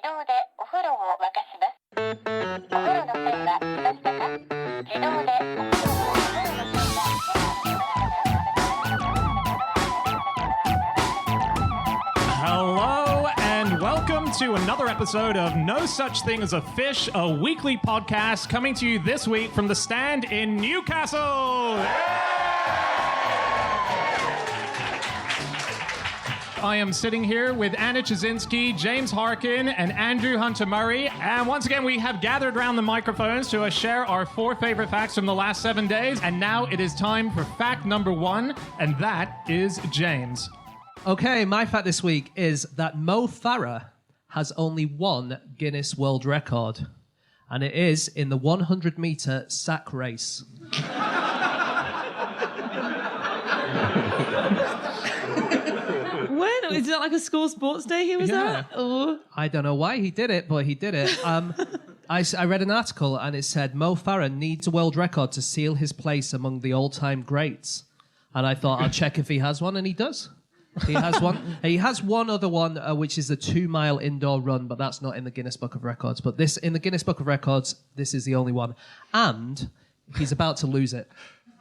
動でお風呂を沸かします。お風呂の線は来ましたか？自動でお風呂を沸かします。 Hello and welcome to another episode of No Such Thing as a Fish, a weekly podcast coming to you this week from the stand in Newcastle. I am sitting here with Anna Chazinski, James Harkin, and Andrew Hunter-Murray. And once again, we have gathered around the microphones to share our 4 favorite facts from the last 7 days. And now it is time for fact number 1, and that is James. Okay, my fact this week is that Mo Farah has only one Guinness World Record, and it is in the 100-meter sack race. When? Is that like a school sports day he was at? Or? I don't know why he did it, but he did it. I read an article, and it said Mo Farah needs a world record to seal his place among the all-time greats. And I thought, I'll check if he has one, and he does. He has one. He has one other one, which is a 2-mile indoor run, but that's not in the Guinness Book of Records. But this, in the Guinness Book of Records, this is the only one. And he's about to lose it.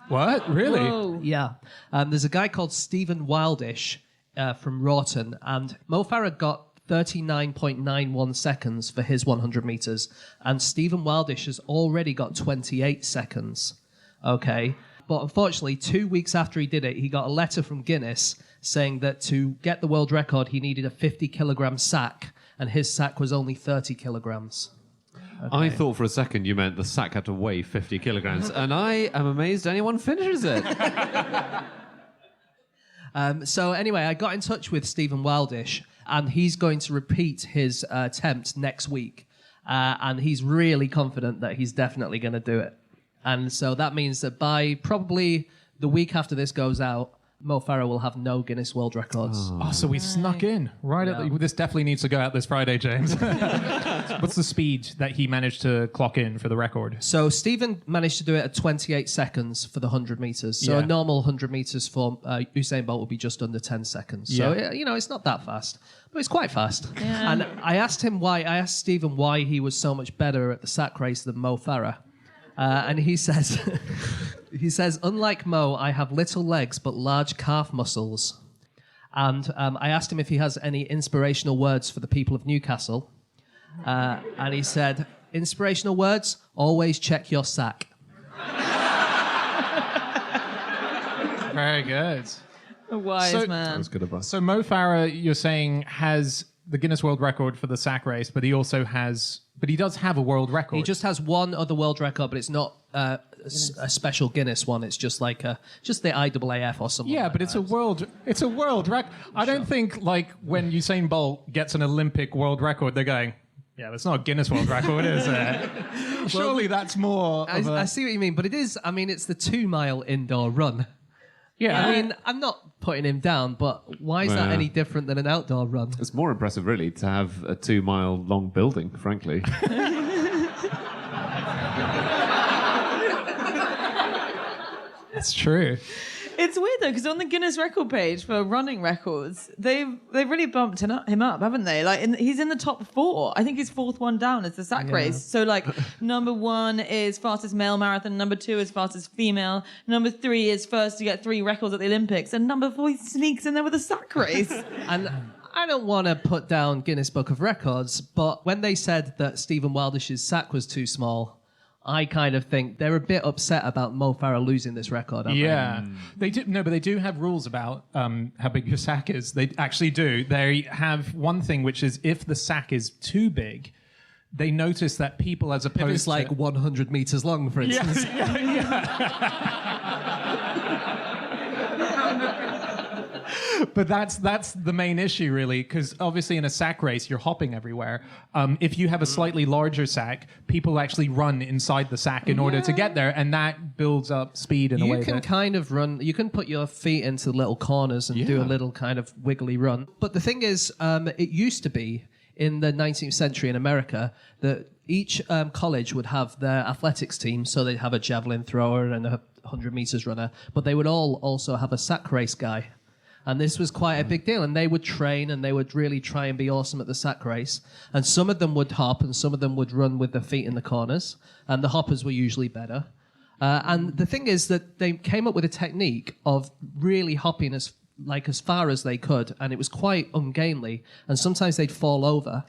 What? Really? Whoa. Yeah. There's a guy called Stephen Wildish from Rawton, and Mo Farah got 39.91 seconds for his 100 meters, and Stephen Wildish has already got 28 seconds. Okay. But unfortunately, 2 weeks after he did it, he got a letter from Guinness saying that to get the world record, he needed a 50-kilogram sack, and his sack was only 30 kilograms. Okay. I thought for a second you meant the sack had to weigh 50 kilograms, and I am amazed anyone finishes it. So anyway, I got in touch with Stephen Wildish, and he's going to repeat his attempt next week, and he's really confident that he's definitely going to do it. And so that means that by probably the week after this goes out, Mo Farah will have no Guinness World Records. Oh, so we snuck in right at the, this definitely needs to go out this Friday, James. What's the speed that he managed to clock in for the record? So Stephen managed to do it at 28 seconds for the 100 meters. So Yeah. a normal 100 meters for Usain Bolt would be just under 10 seconds. So, it's not that fast, but it's quite fast. Yeah. And I asked Stephen why he was so much better at the sack race than Mo Farah. And he says, unlike Mo, I have little legs but large calf muscles. And I asked him if he has any inspirational words for the people of Newcastle. And he said, inspirational words, always check your sack. Very good. A wise So- man. That was good advice. So Mo Farah, you're saying, has the Guinness World Record for the sack race, but he also has... But he does have a world record. He just has one other world record, but it's not a special Guinness one. It's just like just the IAAF or something. Yeah, like but that. it's a world record. I don't think like when Usain Bolt gets an Olympic world record, they're going, yeah, that's not a Guinness World Record, is it? Surely that's more. I see what you mean, but it is. I mean, it's the 2-mile indoor run. Yeah, I mean, I'm not putting him down, but why is that Yeah. any different than an outdoor run? It's more impressive, really, to have a 2-mile long building, frankly. that's true. It's weird though, because on the Guinness record page for running records, they've really bumped him up, haven't they? Like he's in the top 4. I think his 4th one down is the sack race. So like number 1 is fastest male marathon, number 2 is fastest female, number 3 is first to get 3 records at the Olympics, and number 4 he sneaks in there with a sack race. And I don't want to put down Guinness Book of Records, but when they said that Stephen Wildish's sack was too small, I kind of think they're a bit upset about Mo Farah losing this record. Aren't Yeah, they do. No, but they do have rules about how big your sack is. They actually do. They have one thing, which is if the sack is too big, they notice that people, as they? opposed If it's like to 100 meters long, for instance. But that's the main issue, really, because obviously in a sack race, you're hopping everywhere. If you have a slightly larger sack, people actually run inside the sack in order to get there, and that builds up speed in a way. You can that... kind of run, you can put your feet into little corners and do a little kind of wiggly run. But the thing is, it used to be in the 19th century in America that each college would have their athletics team, so they'd have a javelin thrower and a 100 meters runner, but they would all also have a sack race guy. And this was quite a big deal. And they would train and they would really try and be awesome at the sack race. And some of them would hop and some of them would run with their feet in the corners. And the hoppers were usually better. And the thing is that they came up with a technique of really hopping as far as they could. And it was quite ungainly. And sometimes they'd fall over.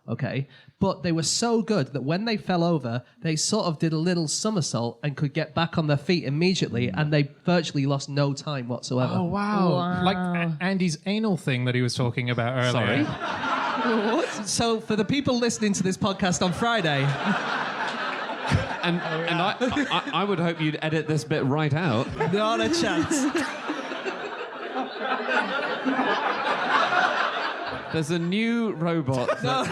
Okay, but they were so good that when they fell over, they sort of did a little somersault and could get back on their feet immediately, and they virtually lost no time whatsoever. Oh, wow. Like Andy's anal thing that he was talking about earlier. Sorry? So for the people listening to this podcast on Friday... And I would hope you'd edit this bit right out. Not a chance. There's a new robot. No,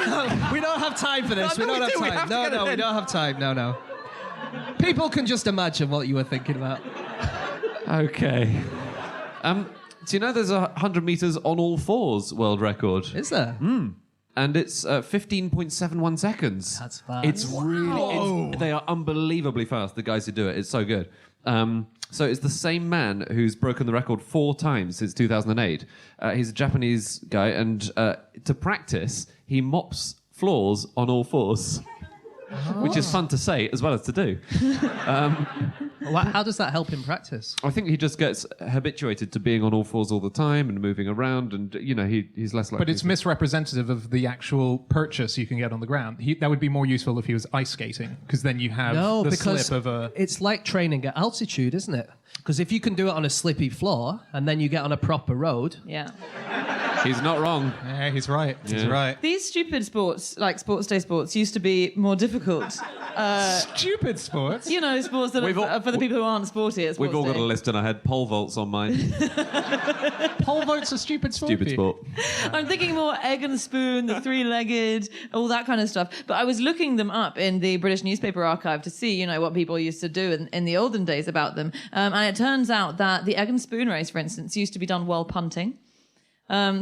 we don't have time for this. No, we don't have we time. do. We don't have time. No. People can just imagine what you were thinking about. Okay. Do you know there's a 100 meters on all fours world record? Is there? And it's 15.71 seconds. That's fast. It's really... they are unbelievably fast, the guys who do it. It's so good. So it's the same man who's broken the record 4 times since 2008. He's a Japanese guy, and to practice, he mops floors on all fours, which is fun to say as well as to do. How does that help in practice? I think he just gets habituated to being on all fours all the time and moving around, and he's less likely. But it's misrepresentative of the actual purchase you can get on the ground. That would be more useful if he was ice skating, because then you have the slip of a... It's like training at altitude, isn't it? Because if you can do it on a slippy floor and then you get on a proper road... Yeah. He's not wrong. Yeah, he's right. He's right. These stupid sports, like sports day sports, used to be more difficult. Stupid sports? You know, sports that are for the people who aren't sporty at sports We've all got day. a list in our head. Pole vaults on mine. Pole vault's a stupid sport. Stupid sport. I'm thinking more egg and spoon, the three-legged, all that kind of stuff. But I was looking them up in the British newspaper archive to see, what people used to do in the olden days about them. And it turns out that the egg and spoon race, for instance, used to be done while punting.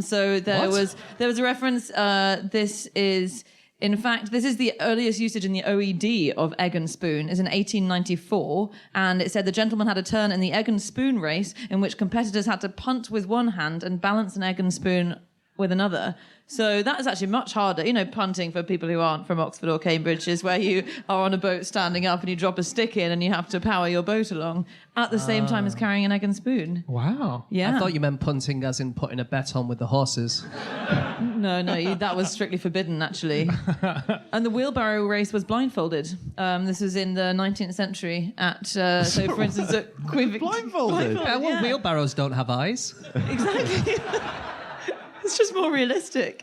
So there was a reference. This is the earliest usage in the OED of egg and spoon is in 1894, and it said the gentleman had a turn in the egg and spoon race in which competitors had to punt with one hand and balance an egg and spoon with another. So that is actually much harder. Punting, for people who aren't from Oxford or Cambridge, is where you are on a boat standing up and you drop a stick in and you have to power your boat along at the same time as carrying an egg and spoon. Wow. Yeah. I thought you meant punting as in putting a bet on with the horses. No, that was strictly forbidden, actually. And the wheelbarrow race was blindfolded. This was in the 19th century for instance, at Queen Victoria. Blindfolded? Yeah, wheelbarrows don't have eyes. Exactly. It's just more realistic.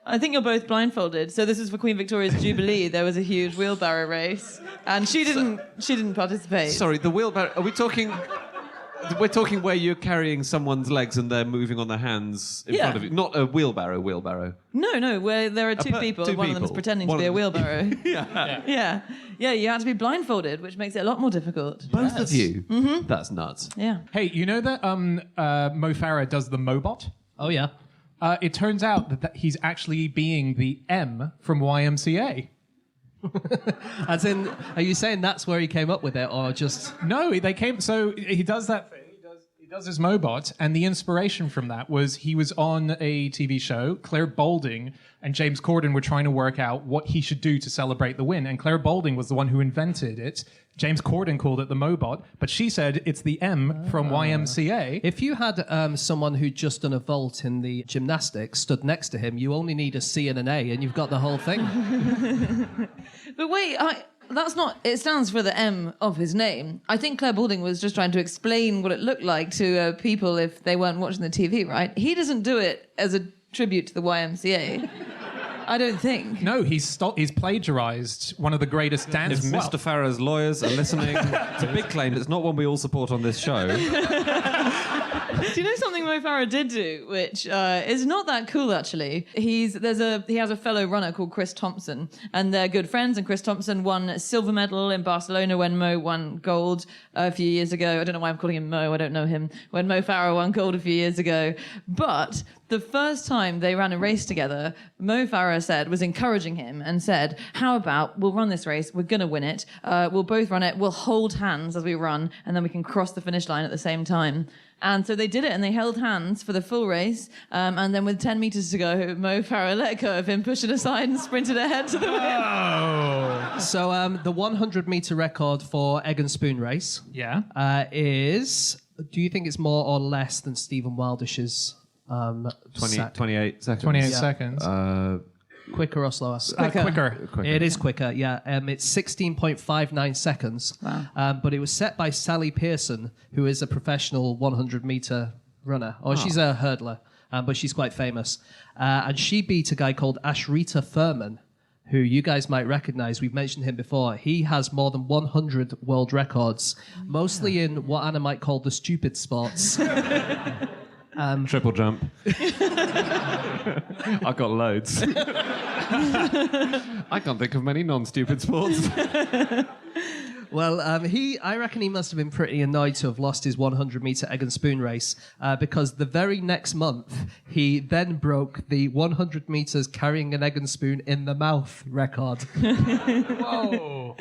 I think you're both blindfolded. So this is for Queen Victoria's Jubilee. There was a huge wheelbarrow race, and she didn't participate. Sorry, the wheelbarrow... Are we talking... We're talking where you're carrying someone's legs and they're moving on their hands in front of you. Not a wheelbarrow. No, where there are two people. One of them is pretending to be a wheelbarrow. Yeah. You have to be blindfolded, which makes it a lot more difficult. Both of you? Mm-hmm. That's nuts. Yeah. Hey, you know that Mo Farah does the Mobot? Oh, yeah. It turns out that he's actually being the M from YMCA. As in, are you saying that's where he came up with it, or just... No, they came... So he does that thing. He does his Mobot, and the inspiration from that was he was on a TV show. Claire Balding and James Corden were trying to work out what he should do to celebrate the win, and Claire Balding was the one who invented it. James Corden called it the Mobot, but she said it's the M from YMCA. If you had someone who'd just done a vault in the gymnastics stood next to him, you only need a C and an A, and you've got the whole thing. But wait, that's not... It stands for the M of his name. I think Claire Balding was just trying to explain what it looked like to people if they weren't watching the TV, right? He doesn't do it as a tribute to the YMCA. I don't think. No, he's plagiarized one of the greatest dance... If Mr. Farah's lawyers are listening, it's a big claim. It's not one we all support on this show. Do you know something Mo Farah did do, which is not that cool, actually? He has a fellow runner called Chris Thompson, and they're good friends, and Chris Thompson won a silver medal in Barcelona when Mo won gold a few years ago. I don't know why I'm calling him Mo, I don't know him. When Mo Farah won gold a few years ago. But the first time they ran a race together, Mo Farah was encouraging him and said, how about we'll run this race, we're going to win it, we'll both run it, we'll hold hands as we run, and then we can cross the finish line at the same time. And so they did it, and they held hands for the full race. And then with 10 meters to go, Mo Farah let go of him, pushed it aside, and sprinted ahead to the win. Oh. So the 100-meter record for egg and spoon race is... Do you think it's more or less than Stephen Wildish's 28 seconds. 28 seconds. Quicker or slower? Quicker. It is quicker, yeah. It's 16.59 seconds. Wow. But it was set by Sally Pearson, who is a professional 100-meter runner. She's a hurdler, but she's quite famous. And she beat a guy called Ashrita Furman, who you guys might recognize. We've mentioned him before. He has more than 100 world records, mostly in what Anna might call the stupid sports. Triple jump. I've got loads. I can't think of many non-stupid sports. Well, I reckon he must have been pretty annoyed to have lost his 100-meter egg and spoon race because the very next month, he then broke the 100 meters carrying an egg and spoon in the mouth record. Whoa.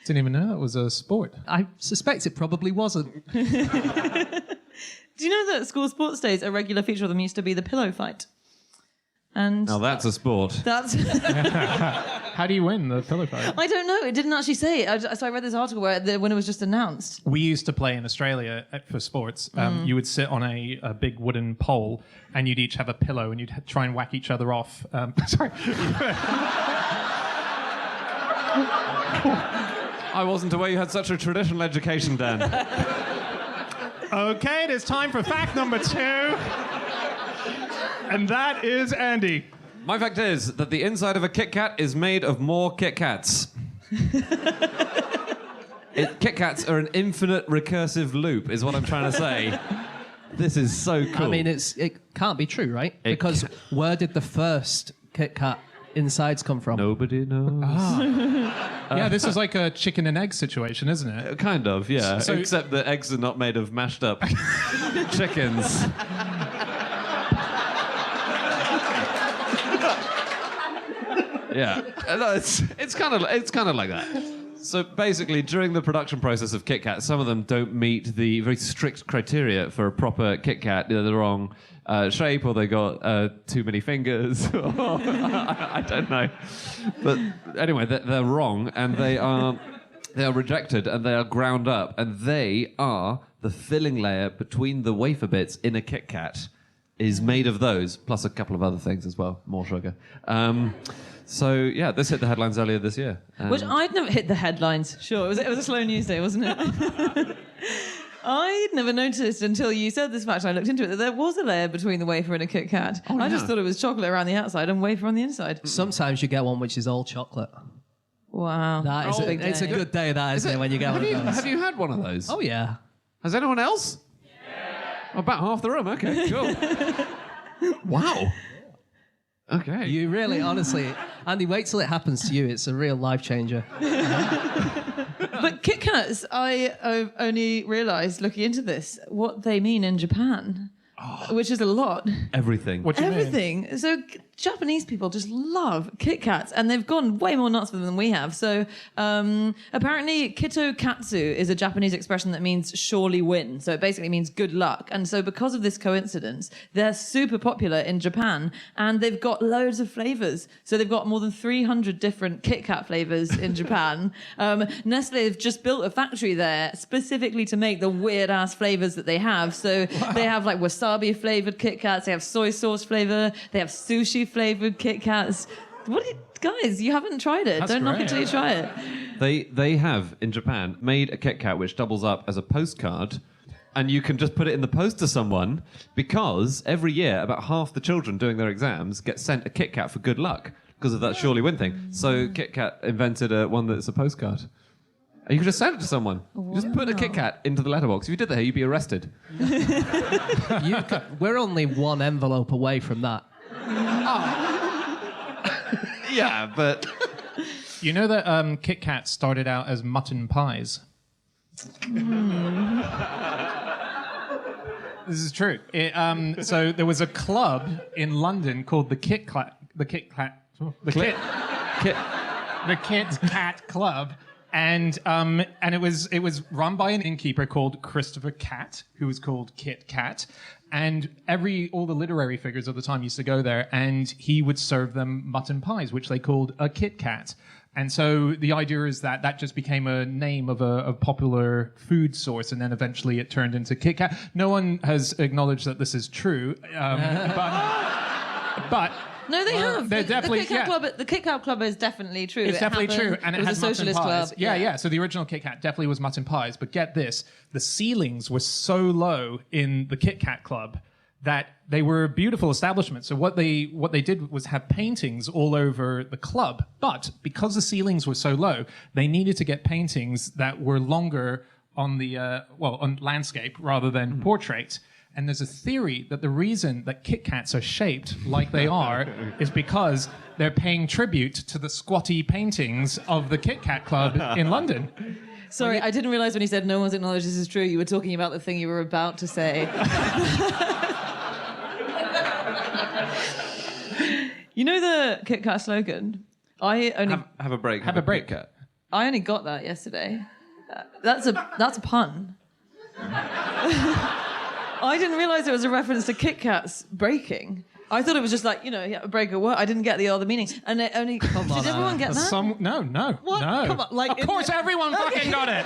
Didn't even know that was a sport. I suspect it probably wasn't. Do you know that school sports days, a regular feature of them used to be the pillow fight? And Now that's a sport. that's... How do you win the pillow fight? I don't know. It didn't actually say. So I read this article where when it was just announced. We used to play in Australia for sports. You would sit on a big wooden pole and you'd each have a pillow and you'd try and whack each other off. Sorry. I wasn't aware you had such a traditional education, Dan. Okay, it is time for fact number 2. And that is Andy. My fact is that the inside of a Kit Kat is made of more Kit Kats. Kit Kats are an infinite recursive loop, is what I'm trying to say. This is so cool. I mean, it can't be true, right? Because where did the first Kit Kat insides come from? Nobody knows. Yeah, this is like a chicken and egg situation, isn't it? Kind of, yeah. So- Except the eggs are not made of mashed up chickens. Yeah, no, it's kind of like that. So basically, during the production process of Kit Kat, some of them don't meet the very strict criteria for a proper Kit Kat. They're the wrong shape, or they got too many fingers. I don't know. But anyway, they're wrong, and they are rejected, and they are ground up, and they are the filling layer between the wafer bits in a Kit Kat is made of those, plus a couple of other things as well, more sugar. So, yeah, this hit the headlines earlier this year. Which I'd never hit the headlines. Sure, it was a slow news day, wasn't it? I'd never noticed until you said this fact. I looked into it that there was a layer between the wafer and a Kit Kat. I just thought it was chocolate around the outside and wafer on the inside. Sometimes you get one which is all chocolate. Wow. That is Big it's a day. good day, that, isn't it, when you get one of those? Have you had one of those? Oh, yeah. Has anyone else? Yeah. About half the room. Okay, cool. Wow. Okay. You really, honestly, Andy, wait till it happens to you. It's a real life changer. But Kit Kats, I only realised looking into this what they mean in Japan, which is a lot. Everything. What do you mean? Everything. So Japanese people just love Kit Kats, and they've gone way more nuts for them than we have. So apparently, Kito Katsu is a Japanese expression that means surely win. So it basically means good luck. And so because of this coincidence, they're super popular in Japan, and they've got loads of flavors. So they've got more than 300 different Kit Kat flavors in Japan. Nestle have just built a factory there specifically to make the weird ass flavors that they have. So they have like wasabi flavored Kit Kats, they have soy sauce flavor, they have sushi flavored Kit Kats. Guys, you haven't tried it. That's Don't knock it great. till you try it. They have, in Japan, made a Kit Kat which doubles up as a postcard, and you can just put it in the post to someone, because every year about half the children doing their exams get sent a Kit Kat for good luck because of that surely win thing. So Kit Kat invented one that's a postcard. And you can just send it to someone. You just put a Kit Kat into the letterbox. If you did that here, you'd be arrested. We're only one envelope away from that. Yeah, but... You know that Kit Kat started out as mutton pies? This is true. So there was a club in London called the Kit Kat Club. And it was run by an innkeeper called Christopher Cat, who was called Kit Kat. And all the literary figures of the time used to go there, and he would serve them mutton pies, which they called a Kit Kat. And so the idea is that just became a name of a popular food source, and then eventually it turned into Kit Kat. No one has acknowledged that this is true, but No, they have. They're definitely, the Kit Kat Club is definitely true. It's definitely true, and it was has a mutton socialist pies. club. Yeah. So the original Kit Kat definitely was mutton pies. But get this: the ceilings were so low in the Kit Kat Club that they were a beautiful establishment. So what they did was have paintings all over the club. But because the ceilings were so low, they needed to get paintings that were longer on the on landscape rather than portrait. And there's a theory that the reason that Kit Kats are shaped like they are is because they're paying tribute to the squatty paintings of the Kit Kat Club in London. Sorry, I didn't realise when you said no one's acknowledged this is true, you were talking about the thing you were about to say. You know the Kit Kat slogan? I only Have a break. Have a break. Kit Kat. I only got that yesterday. That's a pun. I didn't realise it was a reference to Kit Kats breaking. I thought it was just like, a break of what? I didn't get the other meaning. And it only... Did everyone get that? No. What? No. Come on, of course everyone fucking got it.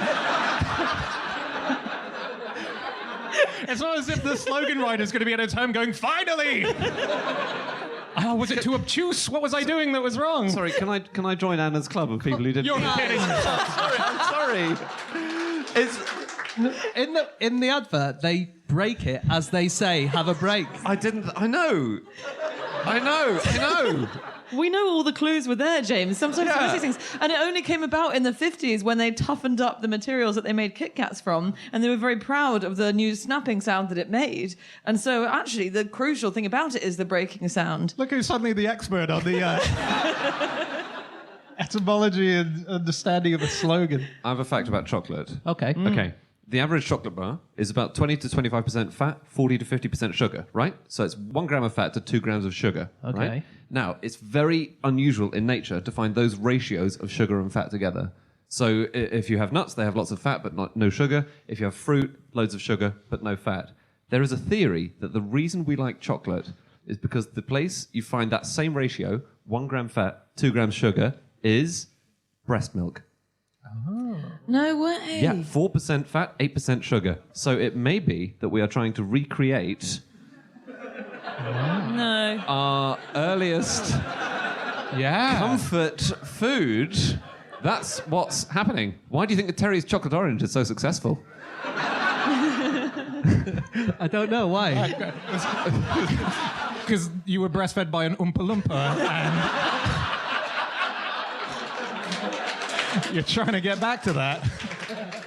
It's not as if the slogan writer's going to be at his home going, finally! Oh, was it too obtuse? What was I doing that was wrong? Sorry, can I join Anna's club of people who didn't... You're kidding. I'm sorry. It's... In the advert, they break it as they say, have a break. I know. We know all the clues were there, James. Sometimes we miss these things. And it only came about in the 50s when they toughened up the materials that they made Kit Kats from, and they were very proud of the new snapping sound that it made. And so, actually, the crucial thing about it is the breaking sound. Look who's suddenly the expert on the etymology and understanding of a slogan. I have a fact about chocolate. Okay. Okay. The average chocolate bar is about 20 to 25% fat, 40 to 50% sugar, right? So it's 1 gram of fat to 2 grams of sugar, Okay. right? Now, it's very unusual in nature to find those ratios of sugar and fat together. So if you have nuts, they have lots of fat but no sugar. If you have fruit, loads of sugar but no fat. There is a theory that the reason we like chocolate is because the place you find that same ratio, 1 gram fat, 2 grams sugar, is breast milk. No way. Yeah, 4% fat, 8% sugar. So it may be that we are trying to recreate No. our earliest comfort food. That's what's happening. Why do you think the Terry's chocolate orange is so successful? I don't know why. Because you were breastfed by an Oompa Loompa and... You're trying to get back to that.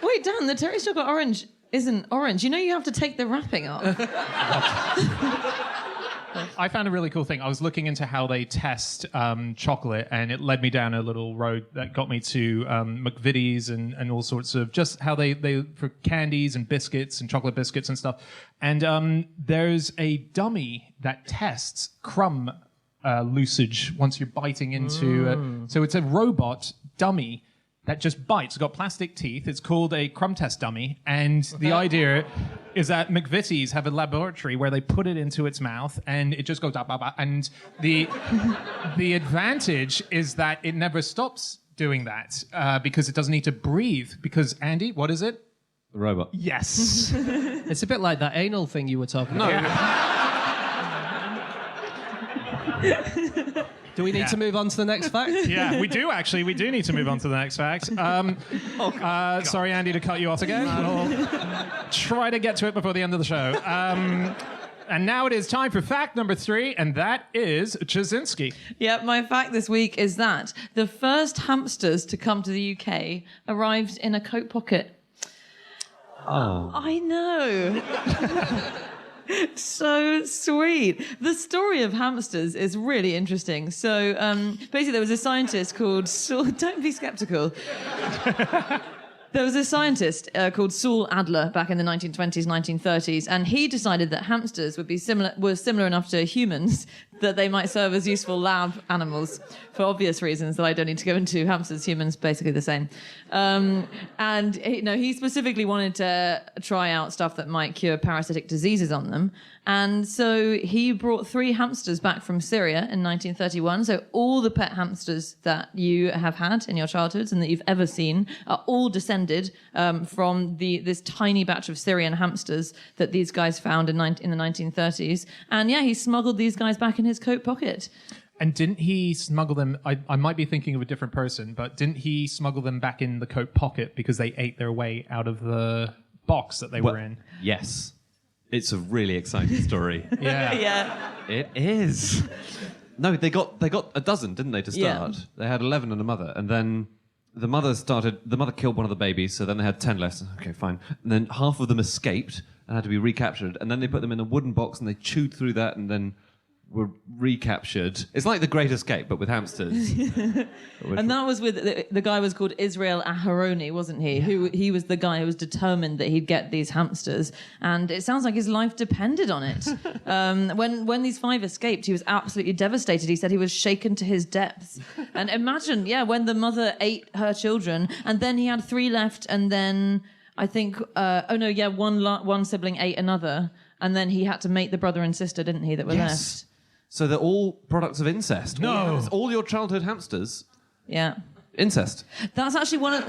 Wait, Dan, the Terry's chocolate orange isn't orange. You know you have to take the wrapping off. I found a really cool thing. I was looking into how they test chocolate, and it led me down a little road that got me to McVitie's and all sorts of just how they for candies and biscuits and chocolate biscuits and stuff. And there's a dummy that tests crumb loosage once you're biting into so it's a robot dummy that just bites. It's got plastic teeth. It's called a crumb test dummy. And the idea is that McVitie's have a laboratory where they put it into its mouth and it just goes up. And the advantage is that it never stops doing that because it doesn't need to breathe. Because, Andy, what is it? The robot. Yes. It's a bit like that anal thing you were talking about. Do we need to move on to the next fact? Yeah, we do actually. We do need to move on to the next fact. Sorry, Andy, to cut you off again. I'll try to get to it before the end of the show. And now it is time for fact number 3, and that is Jasinski. Yeah, my fact this week is that the first hamsters to come to the UK arrived in a coat pocket. Oh. I know. So sweet. The story of hamsters is really interesting. So basically there was a scientist called Saul... Don't be skeptical. There was a scientist called Saul Adler back in the 1920s, 1930s, and he decided that hamsters were similar enough to humans that they might serve as useful lab animals for obvious reasons that I don't need to go into. Hamsters, humans, basically the same. And he specifically wanted to try out stuff that might cure parasitic diseases on them. And so he brought 3 hamsters back from Syria in 1931. So all the pet hamsters that you have had in your childhoods and that you've ever seen are all descended from this tiny batch of Syrian hamsters that these guys found in the 1930s. And yeah, he smuggled these guys back in his coat pocket. And didn't he smuggle them? I might be thinking of a different person, but didn't he smuggle them back in the coat pocket because they ate their way out of the box that they were in? Yes. It's a really exciting story. Yeah. Yeah. It is. No, they got a dozen, didn't they, to start? Yeah. They had 11 and a mother, and then the mother killed one of the babies, so then they had 10 left. Okay, fine. And then half of them escaped and had to be recaptured, and then they put them in a wooden box and they chewed through that and then were recaptured. It's like The Great Escape, but with hamsters. And that was with the guy was called Israel Aharoni, wasn't he? Yeah. He was the guy who was determined that he'd get these hamsters, and it sounds like his life depended on it. When these 5 escaped, he was absolutely devastated. He said he was shaken to his depths. And imagine, when the mother ate her children, and then he had 3 left, and then I think one sibling ate another, and then he had to mate the brother and sister, didn't he? That were left. So they're all products of incest. No. All your childhood hamsters. Yeah. Incest. That's actually one of...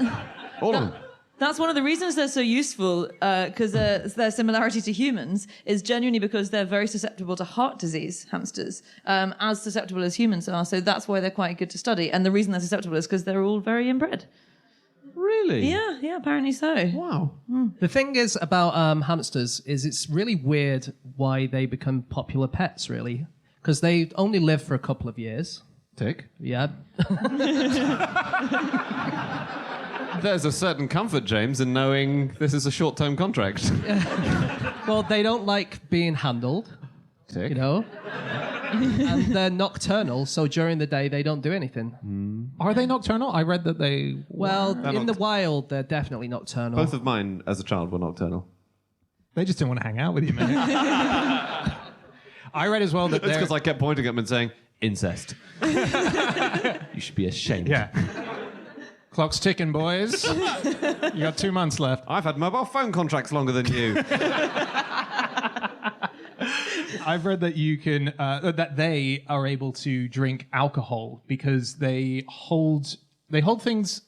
All of them. That's one of the reasons they're so useful, because their similarity to humans is genuinely because they're very susceptible to heart disease, hamsters, as susceptible as humans are. So that's why they're quite good to study. And the reason they're susceptible is because they're all very inbred. Really? Yeah, apparently so. Wow. The thing is about hamsters is it's really weird why they become popular pets, really. Because they only live for a couple of years. Tick. Yeah. There's a certain comfort, James, in knowing this is a short-term contract. Well, they don't like being handled, Tick. And they're nocturnal, so during the day they don't do anything. Are they nocturnal? I read that they... Well, in the wild, they're definitely nocturnal. Both of mine, as a child, were nocturnal. They just didn't want to hang out with you, man. I read as well that It's because I kept pointing at them and saying, incest. You should be ashamed. Yeah. Clock's ticking, boys. You got 2 months left. I've had mobile phone contracts longer than you. I've read that you can that they are able to drink alcohol because they hold things.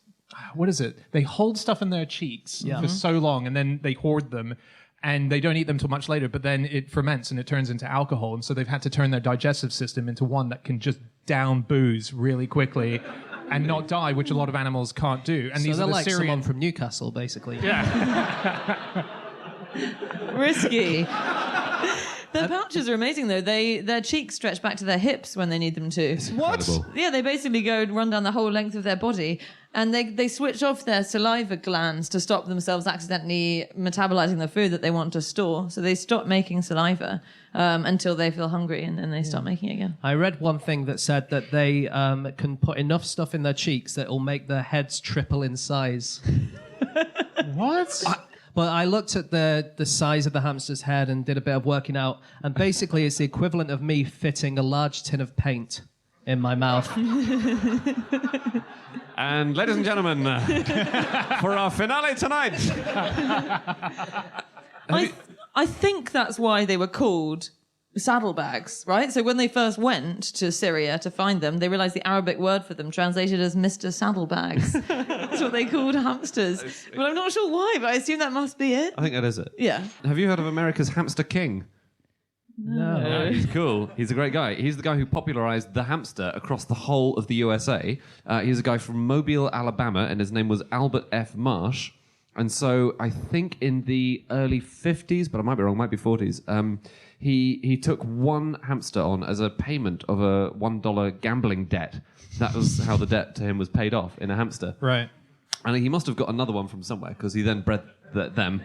What is it? They hold stuff in their cheeks for so long, and then they hoard them, and they don't eat them till much later. But then it ferments and it turns into alcohol, and so they've had to turn their digestive system into one that can just down booze really quickly and not die, which a lot of animals can't do. And so these they're are the like Syrian... someone from Newcastle, basically. Yeah. Risky. Their pouches are amazing, though. Their cheeks stretch back to their hips when they need them to. What? Yeah, they basically go and run down the whole length of their body, and they switch off their saliva glands to stop themselves accidentally metabolizing the food that they want to store. So they stop making saliva until they feel hungry, and then they start making it again. I read one thing that said that they can put enough stuff in their cheeks that will make their heads triple in size. What? But I looked at the size of the hamster's head and did a bit of working out, and basically it's the equivalent of me fitting a large tin of paint in my mouth. And ladies and gentlemen, for our finale tonight. I think that's why they were called saddlebags, right? So when they first went to Syria to find them, they realized the Arabic word for them translated as Mr. Saddlebags. That's what they called hamsters. But I'm not sure why, but I assume that must be it. I think that is it. Yeah. Have you heard of America's Hamster King? No. He's cool. He's a great guy. He's the guy who popularized the hamster across the whole of the USA. He's a guy from Mobile, Alabama, and his name was Albert F. Marsh. And so I think in the early 50s, but I might be wrong, might be 40s, he took one hamster on as a payment of a $1 gambling debt. That was how the debt to him was paid off, in a hamster. Right. And he must have got another one from somewhere, because he then bred them.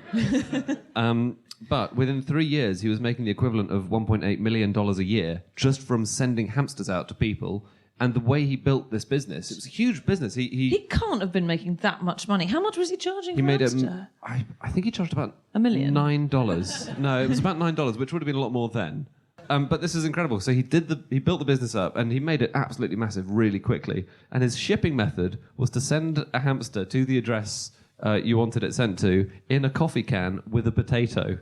But within 3 years, he was making the equivalent of $1.8 million a year just from sending hamsters out to people. And the way he built this business, it was a huge business. He can't have been making that much money. How much was he charging for made hamster? I think he charged about $1 million? $9. No, it was about $9, which would have been a lot more then. But this is incredible. So he built the business up and he made it absolutely massive really quickly. And his shipping method was to send a hamster to the address you wanted it sent to in a coffee can with a potato.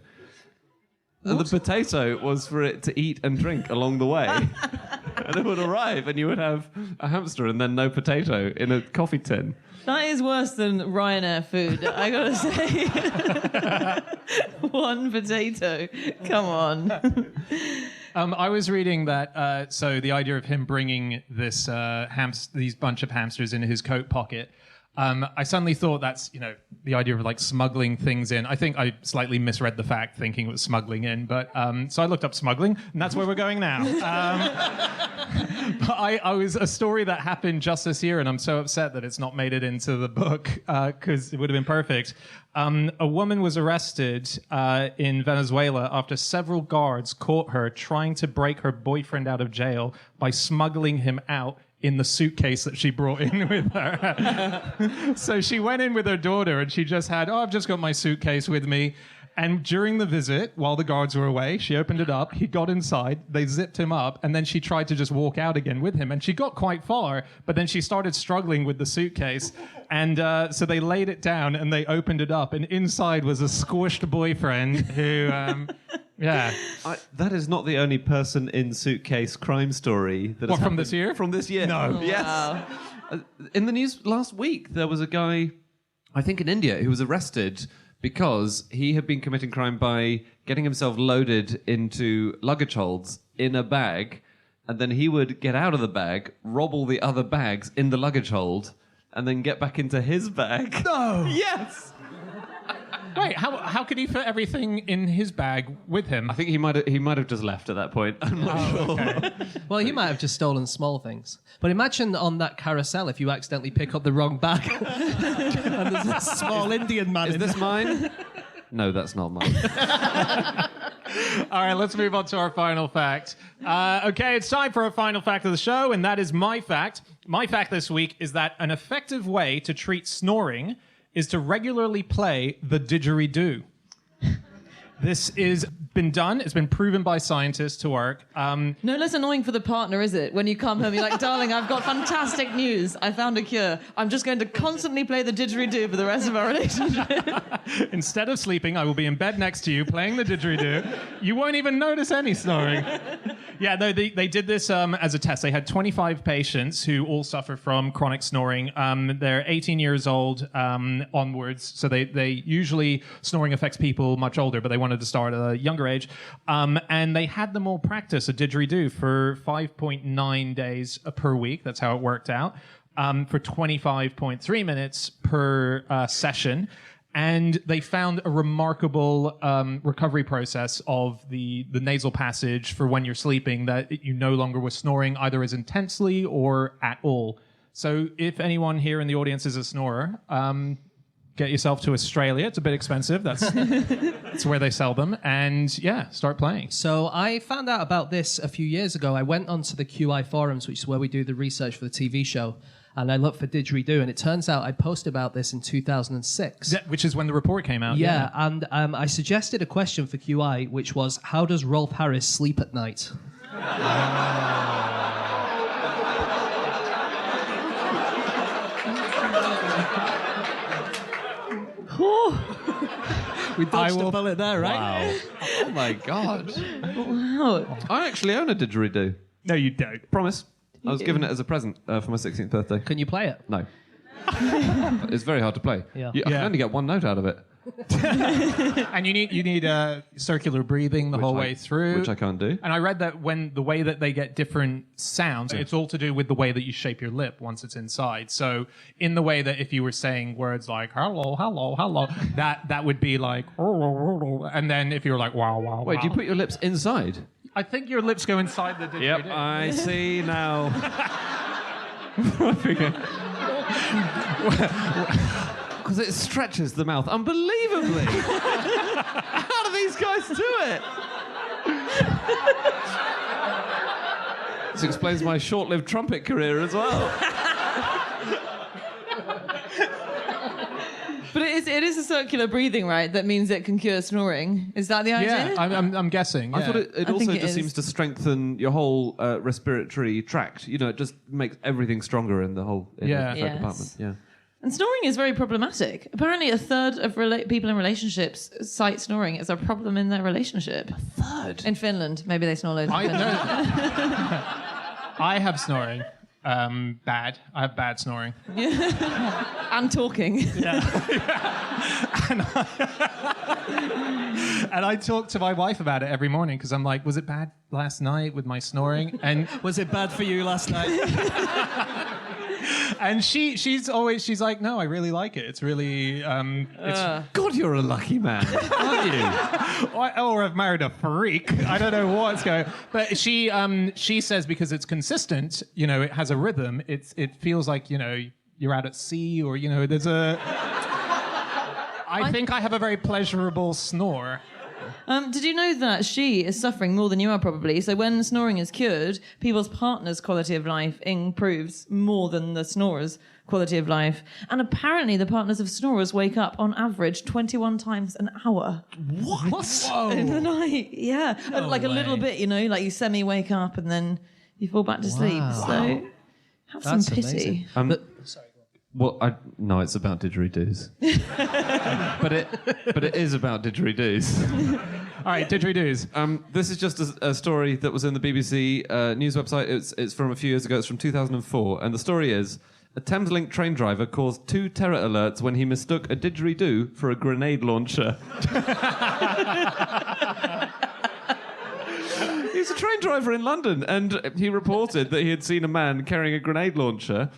And the potato was for it to eat and drink along the way. And it would arrive and you would have a hamster and then no potato in a coffee tin. That is worse than Ryanair food, I gotta say. One potato. Come on. I was reading that, so the idea of him bringing this these bunch of hamsters in his coat pocket, I suddenly thought that's, the idea of like smuggling things in. I think I slightly misread the fact thinking it was smuggling in, but so I looked up smuggling and that's where we're going now. But I was a story that happened just this year and I'm so upset that it's not made it into the book because it would have been perfect. A woman was arrested in Venezuela after several guards caught her trying to break her boyfriend out of jail by smuggling him out in the suitcase that she brought in with her. So she went in with her daughter and she just had, I've just got my suitcase with me. And during the visit, while the guards were away, she opened it up, he got inside, they zipped him up, and then she tried to just walk out again with him. And she got quite far, but then she started struggling with the suitcase. And so they laid it down and they opened it up, and inside was a squished boyfriend who... Yeah. That is not the only person in suitcase crime story that has from this year? From this year. No. Yes. Wow. In the news last week, there was a guy, I think in India, who was arrested because he had been committing crime by getting himself loaded into luggage holds in a bag, and then he would get out of the bag, rob all the other bags in the luggage hold, and then get back into his bag. No! Yes! Wait, how could he fit everything in his bag with him? I think he might have just left at that point. I'm not sure. Okay. Well, he might have just stolen small things. But imagine on that carousel if you accidentally pick up the wrong bag and there's a small Indian man Is in this there. mine? No, that's not mine. All right, let's move on to our final fact. Okay, it's time for our final fact of the show, and that is my fact. My fact this week is that an effective way to treat snoring is to regularly play the didgeridoo. This is been done. It's been proven by scientists to work. No less annoying for the partner, is it? When you come home, you're like, darling, I've got fantastic news. I found a cure. I'm just going to constantly play the didgeridoo for the rest of our relationship. Instead of sleeping, I will be in bed next to you playing the didgeridoo. You won't even notice any snoring. Yeah, no, they did this as a test. They had 25 patients who all suffer from chronic snoring. They're 18 years old onwards, so they usually snoring affects people much older, but they wanted to start at a younger age. And they had them all practice a didgeridoo for 5.9 days per week. That's how it worked out. For 25.3 minutes per session. And they found a remarkable recovery process of the nasal passage for when you're sleeping, that you no longer were snoring either as intensely or at all. So if anyone here in the audience is a snorer, get yourself to Australia. It's a bit expensive. That's where they sell them. And yeah, start playing. So I found out about this a few years ago. I went onto the QI forums, which is where we do the research for the TV show. And I looked for didgeridoo, and it turns out I posted about this in 2006. Yeah, which is when the report came out. Yeah, and I suggested a question for QI, which was, how does Rolf Harris sleep at night? We dodged a bullet there, right? Wow. Oh my God. Wow. I actually own a didgeridoo. No, you don't. Promise. I was given it as a present for my 16th birthday. Can you play it? No. It's very hard to play. Yeah. I can only get one note out of it. And you need circular breathing the whole way through. Which I can't do. And I read that when the way that they get different sounds, it's all to do with the way that you shape your lip once it's inside. So in the way that if you were saying words like hello, hello, hello, that would be like, and then if you were like, wow, wow, Wait, wow. do you put your lips inside? I think your lips go inside the didgeridoo. I see now. Because it stretches the mouth unbelievably. How do these guys do it? This explains my short-lived trumpet career as well. But it it is a circular breathing, right? That means it can cure snoring. Is that the idea? Yeah, I'm guessing. I yeah. thought it I also think it just is. seems to strengthen your whole respiratory tract. You know, it just makes everything stronger in the whole Yeah. threat Yes. department. Yeah. And snoring is very problematic. Apparently, a third of people in relationships cite snoring as a problem in their relationship. Third. In Finland, maybe they snore loads. in Finland. I have snoring. Bad. I have bad snoring. And talking. And I talk to my wife about it every morning because I'm like, was it bad last night with my snoring? And Was it bad for you last night? and she's like, no, I really like it. It's really God, you're a lucky man, aren't you? or I've married a freak. I don't know what's going. But she says because it's consistent, you know, it has a rhythm. It feels like, you know, you're out at sea, or, you know, there's a. I think I have a very pleasurable snore. Did you know that she is suffering more than you are, probably? So when snoring is cured, people's partners' quality of life improves more than the snorers' quality of life. And apparently the partners of snorers wake up on average 21 times an hour. What? In the night. Yeah. Like a little bit, you know, like you semi-wake up and then you fall back to sleep. So have That's some pity. amazing. Well, no, it's about didgeridoos. but it is about didgeridoos. All right, didgeridoos. This is just a story that was in the BBC news website. It's from a few years ago. It's from 2004, and the story is: a Thameslink train driver caused 2 terror alerts when he mistook a didgeridoo for a grenade launcher. He's a train driver in London, and he reported that he had seen a man carrying a grenade launcher.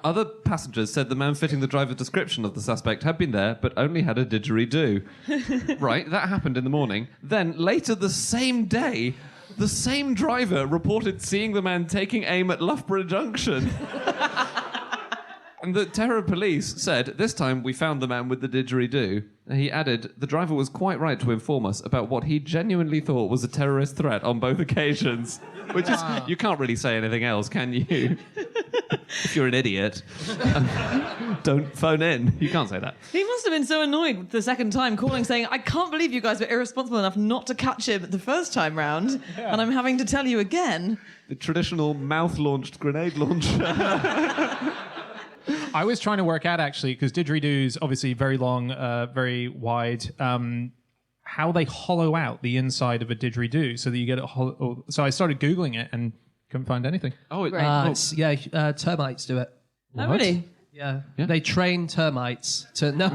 Other passengers said the man fitting the driver's description of the suspect had been there, but only had a didgeridoo. Right, that happened in the morning. Then, later the same day, the same driver reported seeing the man taking aim at Loughborough Junction. And the terror police said, this time we found the man with the didgeridoo. And he added, the driver was quite right to inform us about what he genuinely thought was a terrorist threat on both occasions. Which is, you can't really say anything else, can you? If you're an idiot, don't phone in. You can't say that. He must have been so annoyed the second time calling saying, I can't believe you guys were irresponsible enough not to catch him the first time round, and I'm having to tell you again. The traditional mouth-launched grenade launcher. I was trying to work out, actually, because didgeridoos, obviously very long, very wide, how they hollow out the inside of a didgeridoo so that you get it hollow. So I started Googling it and couldn't find anything. Oh, Right. Termites do it. Oh, really? Yeah. They train termites to no.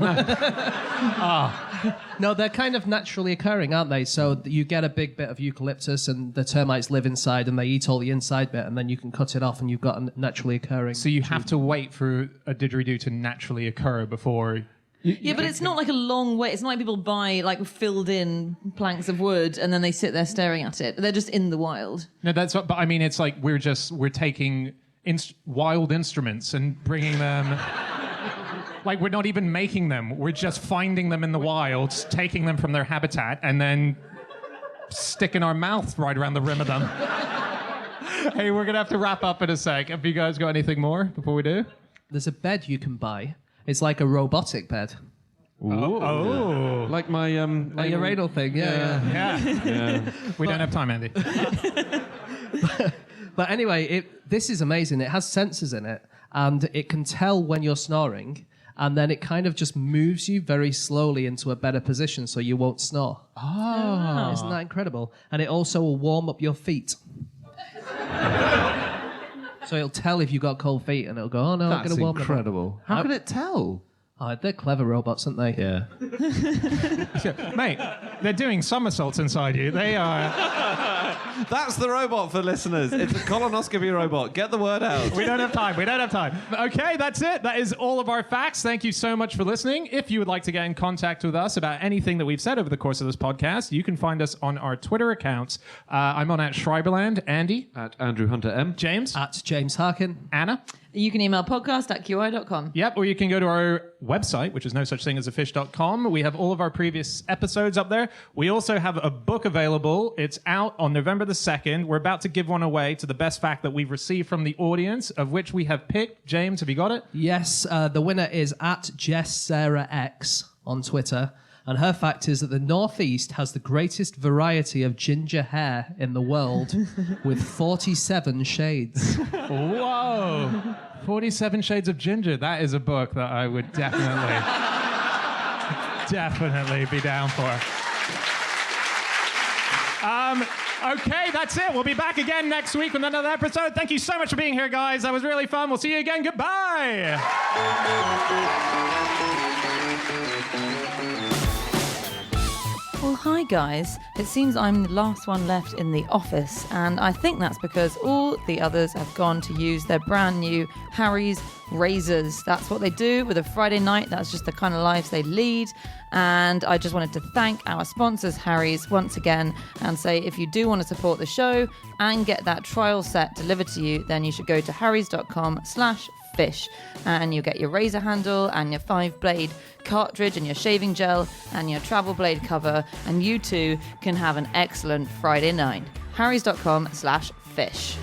No, they're kind of naturally occurring, aren't they? So you get a big bit of eucalyptus, and the termites live inside, and they eat all the inside bit, and then you can cut it off, and you've got a naturally occurring. So you have to wait for a didgeridoo to naturally occur before. Yeah, but it's not like a long wait. It's not like people buy like filled in planks of wood and then they sit there staring at it. They're just in the wild. No, that's what. But I mean, it's like we're taking wild instruments and bringing them. Like we're not even making them. We're just finding them in the wild, taking them from their habitat, and then sticking our mouth right around the rim of them. Hey, we're gonna have to wrap up in a sec. Have you guys got anything more before we do? There's a bed you can buy. It's like a robotic bed. Oh. Like my Like your anal thing, yeah. We don't have time, Andy. But anyway, this is amazing. It has sensors in it, and it can tell when you're snoring, and then it kind of just moves you very slowly into a better position so you won't snore. Oh. Isn't that incredible? And it also will warm up your feet. So it'll tell if you've got cold feet, and it'll go, oh no, I'm That's going to warm them up. incredible. How can it tell? Oh, they're clever robots, aren't they? Yeah. Mate, they're doing somersaults inside you. They are. That's the robot for listeners. It's a colonoscopy robot. Get the word out. We don't have time. Okay, that's it. That is all of our facts. Thank you so much for listening. If you would like to get in contact with us about anything that we've said over the course of this podcast, you can find us on our Twitter accounts. I'm on @Schreiberland. Andy. At Andrew Hunter M. James. At James Harkin. Anna. You can email podcast@qi.com. Yep, or you can go to our website, which is no such thing as a fish.com. We have all of our previous episodes up there. We also have a book available. It's out on November the 2nd. We're about to give one away to the best fact that we've received from the audience, of which we have picked. James, have you got it? Yes, the winner is at Jess Sarah X on Twitter. And her fact is that the Northeast has the greatest variety of ginger hair in the world with 47 shades. Whoa! 47 Shades of Ginger. That is a book that I would definitely be down for. Okay, that's it. We'll be back again next week with another episode. Thank you so much for being here, guys. That was really fun. We'll see you again. Goodbye. Well, hi guys. It seems I'm the last one left in the office, and I think that's because all the others have gone to use their brand new Harry's razors. That's what they do with a Friday night. That's just the kind of lives they lead. And I just wanted to thank our sponsors, Harry's, once again, and say if you do want to support the show and get that trial set delivered to you, then you should go to harrys.com/fish, and you'll get your razor handle and your 5-blade cartridge and your shaving gel and your travel blade cover, and you too can have an excellent Friday night. harrys.com/fish.